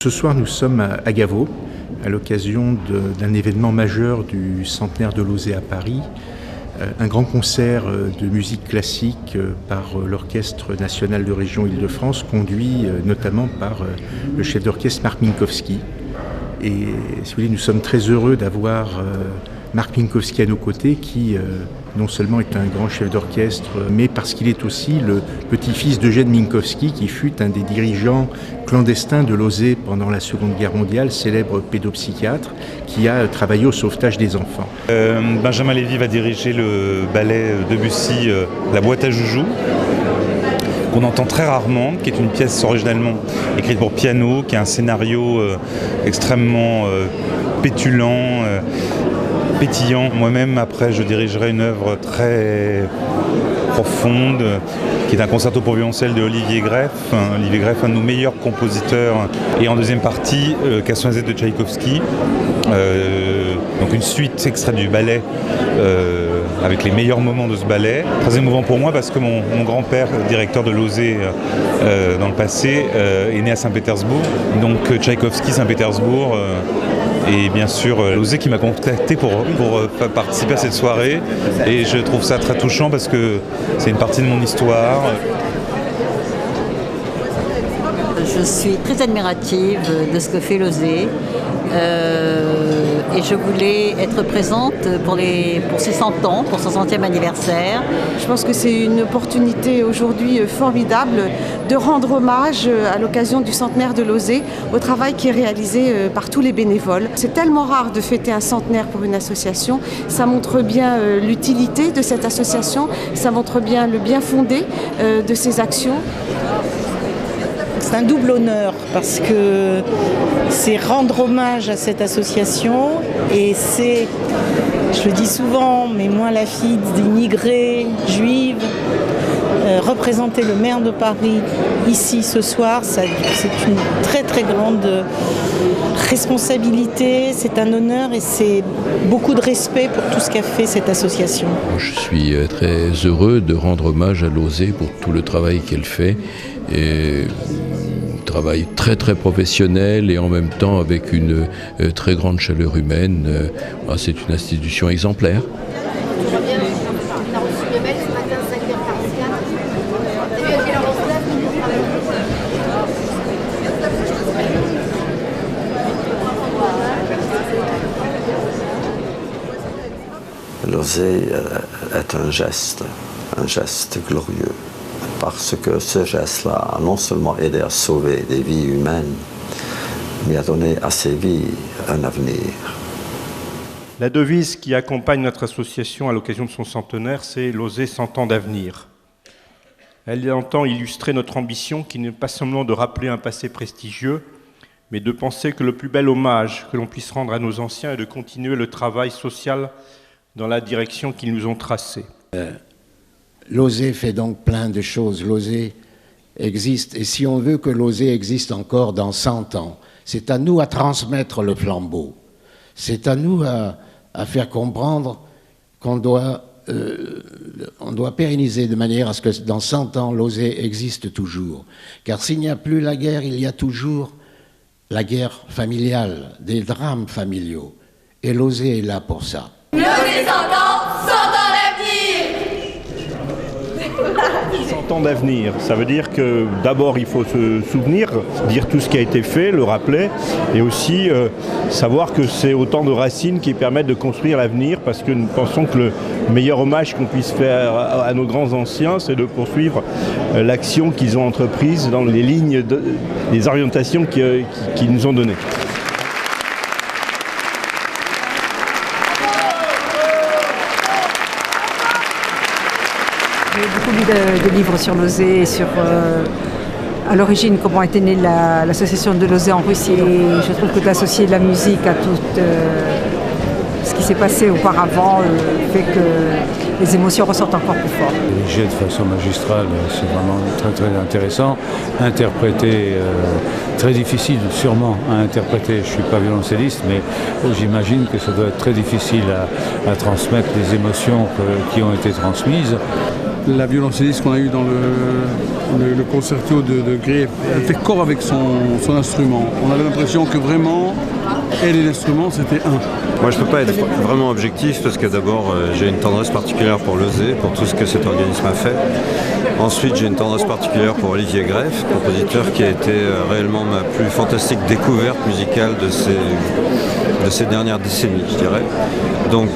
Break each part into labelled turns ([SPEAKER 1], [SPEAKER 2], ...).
[SPEAKER 1] Ce soir, nous sommes à Gaveau, à l'occasion d'un événement majeur du centenaire de Lauzet à Paris, un grand concert de musique classique par l'Orchestre national de région Île-de-France, conduit notamment par le chef d'orchestre Marc Minkowski. Et si vous voulez, nous sommes très heureux d'avoir Marc Minkowski à nos côtés, qui non seulement est un grand chef d'orchestre, mais parce qu'il est aussi le petit-fils d'Eugène Minkowski, qui fut un des dirigeants clandestins de Lauzet pendant la Seconde Guerre mondiale, célèbre pédopsychiatre, qui a travaillé au sauvetage des enfants.
[SPEAKER 2] Benjamin Lévy va diriger le ballet Debussy La boîte à joujoux, qu'on entend très rarement, qui est une pièce originellement écrite pour piano, qui a un scénario extrêmement pétulant, pétillant. Moi-même, après, je dirigerai une œuvre très profonde, qui est un concerto pour violoncelle de Olivier Greff. Olivier Greff, un de nos meilleurs compositeurs. Et en deuxième partie, Casse-Noisette de Tchaïkovski. Donc une suite extraite du ballet, avec les meilleurs moments de ce ballet. Très émouvant pour moi parce que mon grand-père, directeur de Lauzet dans le passé, est né à Saint-Pétersbourg. Donc Tchaïkovski, Saint-Pétersbourg, et bien sûr Lauzet qui m'a contacté pour participer à cette soirée. Et je trouve ça très touchant parce que c'est une partie de mon histoire.
[SPEAKER 3] Je suis très admirative de ce que fait Lauzet et je voulais être présente pour ses 100 ans, pour son 100e anniversaire.
[SPEAKER 4] Je pense que c'est une opportunité aujourd'hui formidable de rendre hommage à l'occasion du centenaire de Lauzet au travail qui est réalisé par tous les bénévoles. C'est tellement rare de fêter un centenaire pour une association, ça montre bien l'utilité de cette association, ça montre bien le bien fondé de ses actions.
[SPEAKER 5] C'est un double honneur parce que c'est rendre hommage à cette association et c'est, je le dis souvent, mais moi la fille d'immigrés juives, représenter le maire de Paris ici ce soir, c'est une très très grande responsabilité, c'est un honneur et c'est beaucoup de respect pour tout ce qu'a fait cette association.
[SPEAKER 6] Je suis très heureux de rendre hommage à Lauzet pour tout le travail qu'elle fait. Et travail très très professionnel et en même temps avec une très grande chaleur humaine. C'est une institution exemplaire.
[SPEAKER 7] Lauzet est un geste glorieux. Parce que ce geste-là a non seulement aidé à sauver des vies humaines, mais a donné à ces vies un avenir.
[SPEAKER 8] La devise qui accompagne notre association à l'occasion de son centenaire, c'est « Lauzet 100 ans d'avenir ». Elle entend illustrer notre ambition qui n'est pas seulement de rappeler un passé prestigieux, mais de penser que le plus bel hommage que l'on puisse rendre à nos anciens est de continuer le travail social dans la direction qu'ils nous ont tracée.
[SPEAKER 9] Lauzet fait donc plein de choses. Lauzet existe. Et si on veut que Lauzet existe encore dans 100 ans, c'est à nous à transmettre le flambeau. C'est à nous à faire comprendre qu'on doit pérenniser de manière à ce que dans 100 ans, Lauzet existe toujours. Car s'il n'y a plus la guerre, il y a toujours la guerre familiale, des drames familiaux. Et Lauzet est là pour ça.
[SPEAKER 10] Lauzet 100 ans, 100 ans d'avenir!
[SPEAKER 8] 100 ans d'avenir, ça veut dire que d'abord il faut se souvenir, dire tout ce qui a été fait, le rappeler, et aussi savoir que c'est autant de racines qui permettent de construire l'avenir, parce que nous pensons que le meilleur hommage qu'on puisse faire à nos grands anciens, c'est de poursuivre l'action qu'ils ont entreprise dans les lignes, les orientations qu'ils nous ont données.
[SPEAKER 11] J'ai beaucoup lu de livres sur Lauzet et sur, à l'origine, comment était née l'association de Lauzet en Russie. Et je trouve que d'associer la musique à tout ce qui s'est passé auparavant fait que les émotions ressortent encore plus fort.
[SPEAKER 12] Dirigé de façon magistrale, c'est vraiment très très intéressant. Interpréter, très difficile sûrement à interpréter. Je ne suis pas violoncelliste, mais j'imagine que ça doit être très difficile à transmettre les émotions qui ont été transmises.
[SPEAKER 13] La violoncelliste qu'on a eu dans le concerto de Gray, elle fait corps avec son instrument. On avait l'impression que vraiment, elle et l'instrument, c'était un.
[SPEAKER 14] Moi, je ne peux pas être vraiment objectif parce que d'abord, j'ai une tendresse particulière pour Losé, pour tout ce que cet organisme a fait. Ensuite, j'ai une tendresse particulière pour Olivier Greff, compositeur qui a été réellement ma plus fantastique découverte musicale de ces dernières décennies, je dirais. Donc,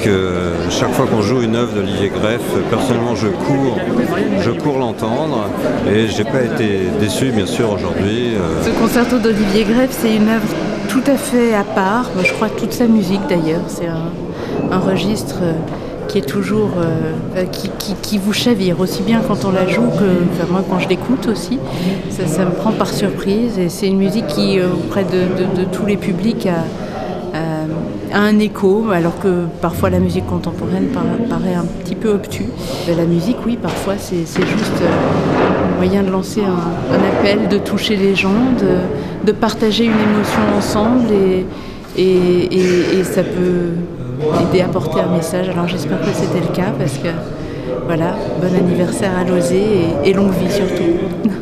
[SPEAKER 14] chaque fois qu'on joue une œuvre d'Olivier Greff, personnellement, je cours l'entendre et je n'ai pas été déçu, bien sûr, aujourd'hui.
[SPEAKER 15] Ce concerto d'Olivier Greff, c'est une œuvre tout à fait à part. Je crois que toute sa musique, d'ailleurs, c'est un registre qui est toujours qui vous chavire aussi bien quand on la joue que moi quand je l'écoute aussi. Ça me prend par surprise et c'est une musique qui auprès de tous les publics a un écho, alors que parfois la musique contemporaine paraît un petit peu obtus. Mais la musique, oui, parfois c'est juste un moyen de lancer un appel, de toucher les gens, de partager une émotion ensemble et ça peut aider à porter un message. Alors j'espère que c'était le cas parce que voilà, bon anniversaire à Losé et longue vie surtout.